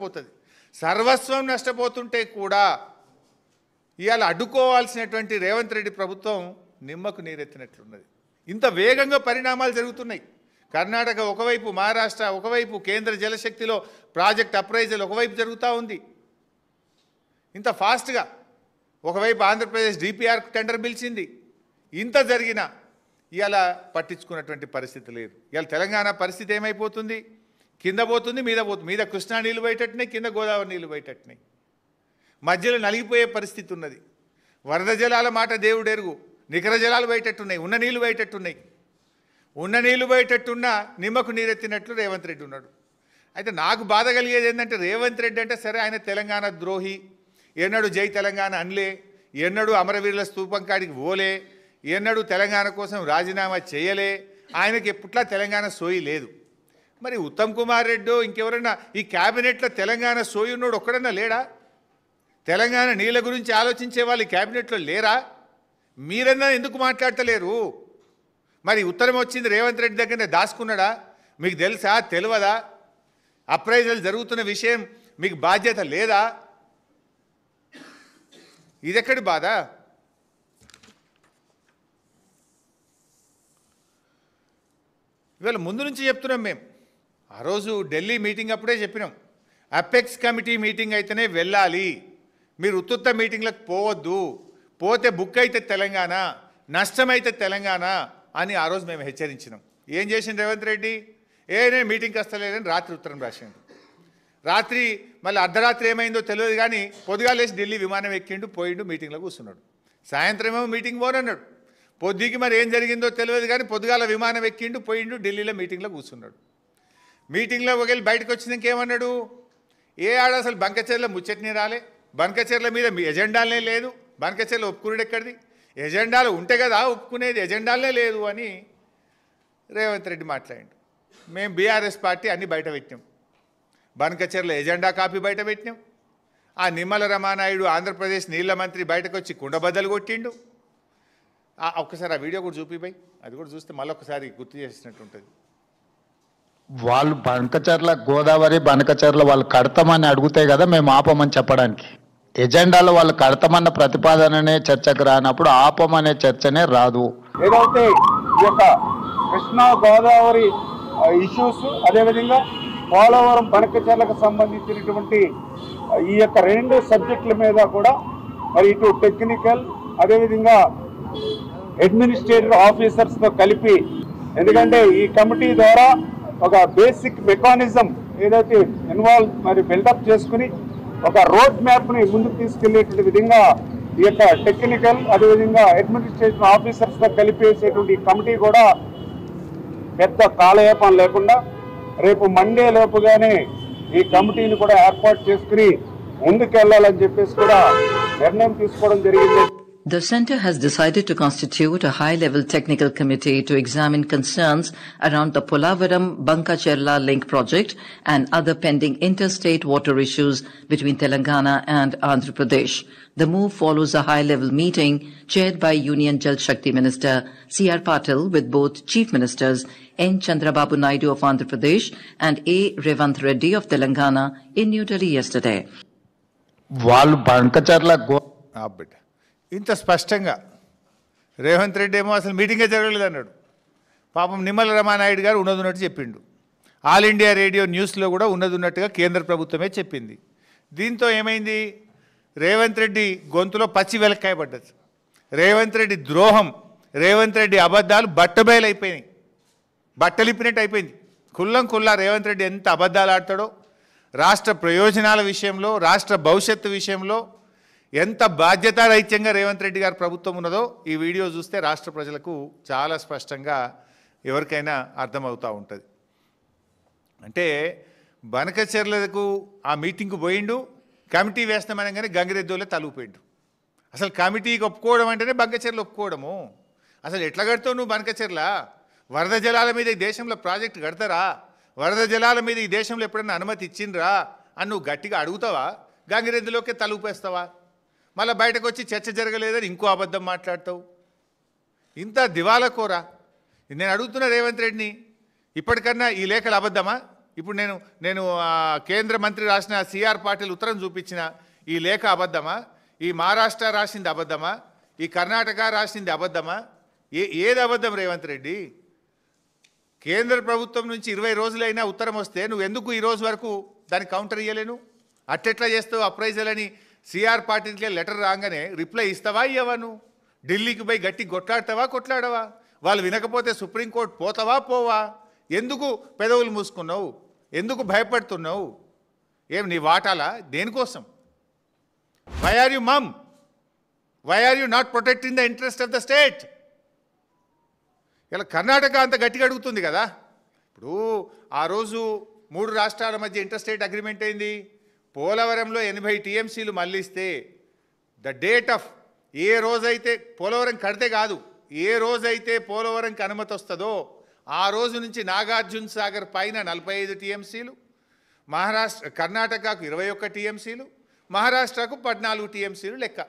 పోతుంది. సర్వస్వం నష్టపోతుంటే కూడా ఇవాళ అడ్డుకోవాల్సినటువంటి రేవంత్ రెడ్డి ప్రభుత్వం నిమ్మకు నీరెత్తినట్లున్నది. ఇంత వేగంగా పరిణామాలు జరుగుతున్నాయి. కర్ణాటక ఒకవైపు, మహారాష్ట్ర ఒకవైపు, కేంద్ర జలశక్తిలో ప్రాజెక్ట్ అప్రైజల్ ఒకవైపు జరుగుతూ ఉంది. ఇంత ఫాస్ట్గా ఒకవైపు ఆంధ్రప్రదేశ్ డిపిఆర్ టెండర్ పిలిచింది. ఇంత జరిగినా ఇవాళ పట్టించుకున్నటువంటి పరిస్థితి లేదు. ఇవాళ తెలంగాణ పరిస్థితి ఏమైపోతుంది? కింద పోతుంది, మీద పోతుంది. మీద కృష్ణా నీళ్ళు పోయేటట్టున్నాయి, కింద గోదావరి నీళ్ళు పోయేటట్టున్నాయి. మధ్యలో నలిగిపోయే పరిస్థితి ఉన్నది. వరద జలాల మాట దేవుడు ఎరుగు. నికర జలాలు పోయేటట్టున్నాయి, ఉన్న నీళ్ళు పోయేటట్టున్నాయి. ఉన్న నీళ్ళు పోయేటట్టున్నా నిమ్మకు నీరెత్తినట్లు రేవంత్ రెడ్డి ఉన్నాడు. అయితే నాకు బాధ కలిగేది ఏంటంటే, రేవంత్ రెడ్డి అంటే సరే ఆయన తెలంగాణ ద్రోహి, ఎన్నడూ జై తెలంగాణ అనలే, ఎన్నడూ అమరవీరుల స్తూపం కాడికి పోలే, ఎన్నడూ తెలంగాణ కోసం రాజీనామా చేయలే, ఆయనకి ఎప్పుట్లా తెలంగాణ సోయి లేదు. మరి ఉత్తమ్ కుమార్ రెడ్డి ఇంకెవరన్నా ఈ క్యాబినెట్లో తెలంగాణ సోయి ఉన్నాడు ఒక్కడన్నా లేడా? తెలంగాణ నీళ్ళ గురించి ఆలోచించే వాళ్ళు ఈ క్యాబినెట్లో లేరా? మీరన్నా ఎందుకు మాట్లాడతలేరు? మరి ఉత్తరం వచ్చింది రేవంత్ రెడ్డి దగ్గరనే దాచుకున్నాడా? మీకు తెలుసా, తెలియదా? అప్రైజల్ జరుగుతున్న విషయం మీకు బాధ్యత లేదా? ఇదెక్కడి బాధ? ఇవాళ ముందు నుంచి చెప్తున్నాం మేము. ఆ రోజు ఢిల్లీ మీటింగ్ అప్పుడే చెప్పినాం, అపెక్స్ కమిటీ మీటింగ్ అయితేనే వెళ్ళాలి, మీరు ఉత్తుత్త మీటింగ్లకు పోవద్దు, పోతే బుక్ అయితే తెలంగాణ, నష్టమైతే తెలంగాణ అని ఆ రోజు మేము హెచ్చరించినాం. ఏం చేసిండు రేవంత్ రెడ్డి? నేను మీటింగ్కి వస్తలేదని రాత్రి ఉత్తరం రాసిండు. రాత్రి మళ్ళీ అర్ధరాత్రి ఏమైందో తెలియదు కానీ పొద్దుగాలేసి ఢిల్లీ విమానం ఎక్కిండు, పోయిండు, మీటింగ్లో కూర్చున్నాడు. సాయంత్రం ఏమో మీటింగ్ పోనన్నాడు. పొద్దుకి మరి ఏం జరిగిందో తెలియదు కానీ పొద్దుగాల విమానం ఎక్కిండు, పోయిండు, ఢిల్లీలో మీటింగ్లో కూర్చున్నాడు. మీటింగ్లో ఒకవేళ బయటకు వచ్చినాక ఏమన్నాడు? ఆడ అసలు బంకచెర్ల ముచ్చట్ని రాలే, బంకచెర్ల మీద మీ ఎజెండాలనే లేదు, బంకచెర్ల ఒప్పుకునేది ఎక్కడిది? ఎజెండాలు ఉంటే కదా ఒప్పుకునేది, ఎజెండాలనే లేదు అని రేవంత్ రెడ్డి మాట్లాడిండు. మేము బీఆర్ఎస్ పార్టీ అన్నీ బయట పెట్టినాం. బంకచెర్ల ఎజెండా కాపీ బయట పెట్టినాం. ఆ నిమ్మల రమానాయుడు ఆంధ్రప్రదేశ్ నీళ్ల మంత్రి బయటకు వచ్చి కుండబద్దలు కొట్టిండు. ఒక్కసారి ఆ వీడియో కూడా చూపిపోయి, అది కూడా చూస్తే మళ్ళీ ఒకసారి గుర్తు చేసినట్టు ఉంటుంది. వాళ్ళు బంకచర్ల గోదావరి బంకచర్ల వాళ్ళు కడతామని అడిగితే కదా మేము ఆపమని చెప్పడానికి. ఎజెండాలో వాళ్ళు కడతామన్న ప్రతిపాదననే చర్చకు రానప్పుడు ఆపమనే చర్చనే రాదు. ఏదైతే ఈ యొక్క కృష్ణా గోదావరి ఇష్యూస్, అదేవిధంగా పోలవరం బంకచర్లకు సంబంధించినటువంటి ఈ యొక్క రెండు సబ్జెక్టుల మీద కూడా మరి ఇటు టెక్నికల్ అదేవిధంగా అడ్మినిస్ట్రేటివ్ ఆఫీసర్స్తో కలిపి, ఎందుకంటే ఈ కమిటీ ద్వారా ఒక బేసిక్ మెకానిజం ఏదైతే మరి బిల్డప్ చేసుకుని ఒక రోడ్ మ్యాప్ని ముందుకు తీసుకెళ్లేటువంటి విధంగా ఈ యొక్క టెక్నికల్ అదేవిధంగా అడ్మినిస్ట్రేటివ్ ఆఫీసర్స్తో కలిపేసేటువంటి ఈ కమిటీ కూడా పెద్ద కాలయాపన లేకుండా రేపు మండే లోపుగానే ఈ కమిటీని కూడా ఏర్పాటు చేసుకుని ముందుకెళ్లాలని చెప్పేసి కూడా నిర్ణయం తీసుకోవడం జరిగింది. The Centre has decided to constitute a high-level technical committee to examine concerns around the Polavaram-Bankacherla link project and other pending interstate water issues between Telangana and Andhra Pradesh. The move follows a high-level meeting chaired by Union Jal Shakti Minister C.R. Patil with both Chief Ministers N. Chandrababu Naidu of Andhra Pradesh and A. Revanth Reddy of Telangana in New Delhi yesterday. వాళ్ళు బంకచర్ల ఇంత స్పష్టంగా రేవంత్ రెడ్డి ఏమో అసలు మీటింగే జరగలేదు అన్నాడు. పాపం నిమ్మల రమానాయుడు గారు ఉన్నదున్నట్టు చెప్పిండు. ఆల్ ఇండియా రేడియో న్యూస్లో కూడా ఉన్నదున్నట్టుగా కేంద్ర ప్రభుత్వమే చెప్పింది. దీంతో ఏమైంది? రేవంత్ రెడ్డి గొంతులో పచ్చి వెలక్కాయ పడ్డది. రేవంత్ రెడ్డి ద్రోహం, రేవంత్ రెడ్డి అబద్ధాలు బట్టబయలు అయిపోయినాయి, బట్టలిప్పినట్టు అయిపోయింది. కుల్లా రేవంత్ రెడ్డి ఎంత అబద్ధాలు ఆడతాడో, రాష్ట్ర ప్రయోజనాల విషయంలో, రాష్ట్ర భవిష్యత్తు విషయంలో ఎంత బాధ్యతారహిత్యంగా రేవంత్ రెడ్డి గారి ప్రభుత్వం ఉన్నదో ఈ వీడియో చూస్తే రాష్ట్ర ప్రజలకు చాలా స్పష్టంగా ఎవరికైనా అర్థమవుతూ ఉంటుంది. అంటే బనకచెర్లకు ఆ మీటింగ్కు పోయిండు, కమిటీ వేస్తామనగానే గంగిరెద్దోలే తలుపుపోయిండు. అసలు కమిటీకి ఒప్పుకోవడం అంటేనే బంకచెర్లు ఒప్పుకోవడము. అసలు ఎట్లా కడతావు నువ్వు బంకచెర్ల? వరద జలాల మీద ఈ దేశంలో ప్రాజెక్టు కడతారా? వరద జలాల మీద ఈ దేశంలో ఎప్పుడైనా అనుమతి ఇచ్చిండ్రా అని నువ్వు గట్టిగా అడుగుతావా? గంగిరెద్దులోకే తలుపేస్తావా? మళ్ళీ బయటకు వచ్చి చర్చ జరగలేదని ఇంకో అబద్ధం మాట్లాడతావు. ఇంత దివాలా కోరా. నేను అడుగుతున్న రేవంత్ రెడ్డిని, ఇప్పటికన్నా ఈ లేఖలు అబద్ధమా? ఇప్పుడు నేను కేంద్ర మంత్రి రాసిన సిఆర్ పాటిల్ ఉత్తరం చూపించిన ఈ లేఖ అబద్ధమా? ఈ మహారాష్ట్ర రాసింది అబద్ధమా? ఈ కర్ణాటక రాసింది అబద్ధమా? ఏది అబద్ధం రేవంత్ రెడ్డి? కేంద్ర ప్రభుత్వం నుంచి 20 రోజులైనా ఉత్తరం వస్తే నువ్వు ఎందుకు ఈ రోజు వరకు దానికి కౌంటర్ ఇయ్యలేను? అట్టెట్లా చేస్తావు అప్రైజల్ అని సిఆర్ పాటిల్కే లెటర్ రాగానే రిప్లై ఇస్తావా ఇవ్వవా? నువ్వు ఢిల్లీకి పోయి గట్టి కొట్లాడవా? వాళ్ళు వినకపోతే సుప్రీంకోర్టు పోవా? ఎందుకు పెదవులు మూసుకున్నావు? ఎందుకు భయపడుతున్నావు? ఏం నీ వాటాలా? దేనికోసం? Why are you mum? Why are you not protecting the interest of the state? ఇలా కర్ణాటక అంత గట్టిగా అడుగుతుంది కదా. ఇప్పుడు ఆ రోజు 3 రాష్ట్రాల మధ్య ఇంటర్స్టేట్ అగ్రిమెంట్ అయింది. పోలవరంలో 80 టీఎంసీలు మళ్ళిస్తే ద డేట్ ఆఫ్ ఏ రోజైతే పోలవరం కడితే కాదు, ఏ రోజైతే పోలవరంకి అనుమతి వస్తుందో ఆ రోజు నుంచి నాగార్జున సాగర్ పైన 45 టీఎంసీలు, కర్ణాటకకు 21 టీఎంసీలు, మహారాష్ట్రకు 14 టీఎంసీలు లెక్క.